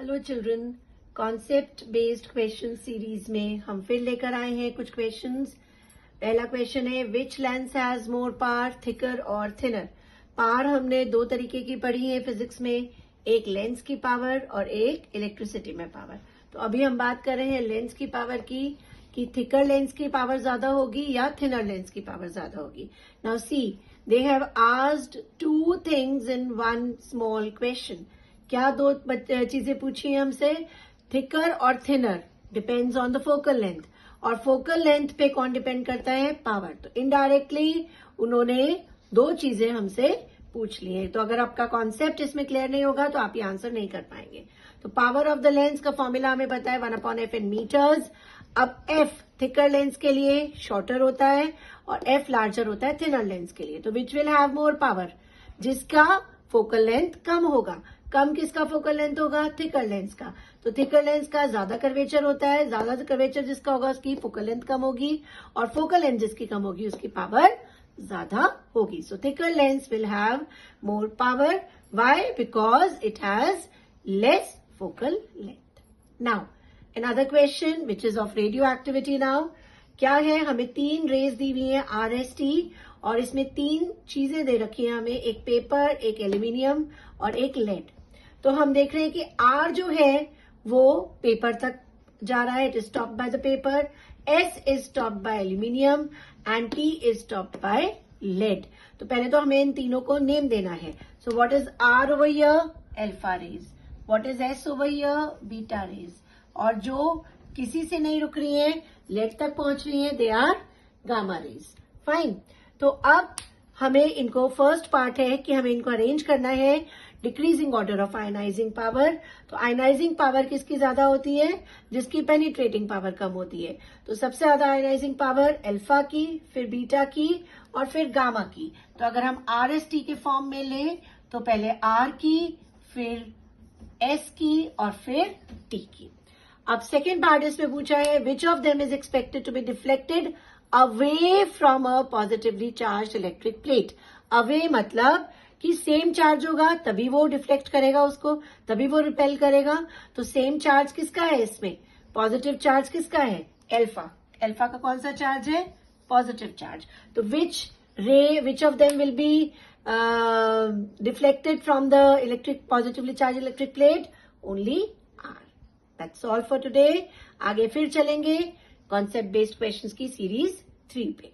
Hello children, concept based question series में हम फिर लेकर आए हैं कुछ क्वेश्चंस। पहला क्वेश्चन है which lens has more power, thicker और थिनर। पावर हमने दो तरीके की पढ़ी है फिजिक्स में, एक लेंस की पावर और एक इलेक्ट्रिसिटी में पावर। तो अभी हम बात कर रहे हैं लेंस की पावर की कि थिकर लेंस की पावर ज्यादा होगी या थिनर लेंस की पावर ज्यादा होगी। Now see, they have asked two things in one small question. क्या दो चीजें पूछी है हमसे? थिकर और thinner depends on the focal length, और फोकल लेंथ पे कौन डिपेंड करता है? पावर। तो इनडायरेक्टली उन्होंने दो चीजें हमसे पूछ ली है। तो अगर आपका कॉन्सेप्ट इसमें क्लियर नहीं होगा तो आप ये आंसर नहीं कर पाएंगे। तो पावर ऑफ द लेंस का फॉर्मूला हमें पता है 1/f इन मीटर्स। अब f थिकर लेंस के लिए शॉर्टर होता है और f लार्जर होता है थिनर लेंस के लिए। तो which will have more power? जिसका फोकल लेंथ कम होगा। कम किसका फोकल लेंथ होगा? थिकर लेंस का। तो थिकर लेंस का ज्यादा कर्वेचर होता है, ज्यादा कर्वेचर जिसका होगा उसकी फोकल लेंथ कम होगी, और फोकल लेंथ जिसकी कम होगी उसकी पावर ज्यादा होगी। So thicker lens will have more power. Why? Because it has less focal length. Now another question which is of radioactivity now. क्या है? हमें तीन रेज दी हुई है RST, और इसमें तीन चीजें दे रखी है हमें, एक पेपर, एक एल्यूमिनियम और एक लेड। तो हम देख रहे हैं कि R जो है वो पेपर तक जा रहा है, it is stopped by the paper, S is stopped by aluminium and T is stopped by lead. तो पहले तो हमें इन तीनों को नेम देना है। So what is R over here? Alpha rays. What is S over here? Beta rays. और जो किसी से नहीं रुक रही है, लेड तक पहुंच रही है, they are gamma rays. Fine. तो अब हमें इनको, फर्स्ट पार्ट है कि हमें इनको अरेंज करना है decreasing order of ionising power. तो आयनाइजिंग पावर किसकी ज्यादा होती है? जिसकी पेनिट्रेटिंग पावर कम होती है। तो सबसे ज्यादा आयनाइजिंग पावर अल्फा की, फिर बीटा की और फिर गामा की। तो अगर हम RST के फॉर्म में लें तो पहले R की, फिर S की और फिर T की। अब सेकेंड पार्ट इसमें पूछा है which of them is expected to be deflected away from a positively charge electric plate. Away मतलब कि सेम चार्ज होगा तभी वो डिफ्लेक्ट करेगा उसको, तभी वो रिपेल करेगा। तो सेम चार्ज किसका है इसमें? पॉजिटिव चार्ज किसका है? अल्फा। अल्फा का कौन सा चार्ज है? Positive charge. तो which of them will be deflected from the electric positively charge electric plate? Only R। That's all for today. आगे फिर चलेंगे कॉन्सेप्ट बेस्ड क्वेश्चंस की सीरीज 3 पे।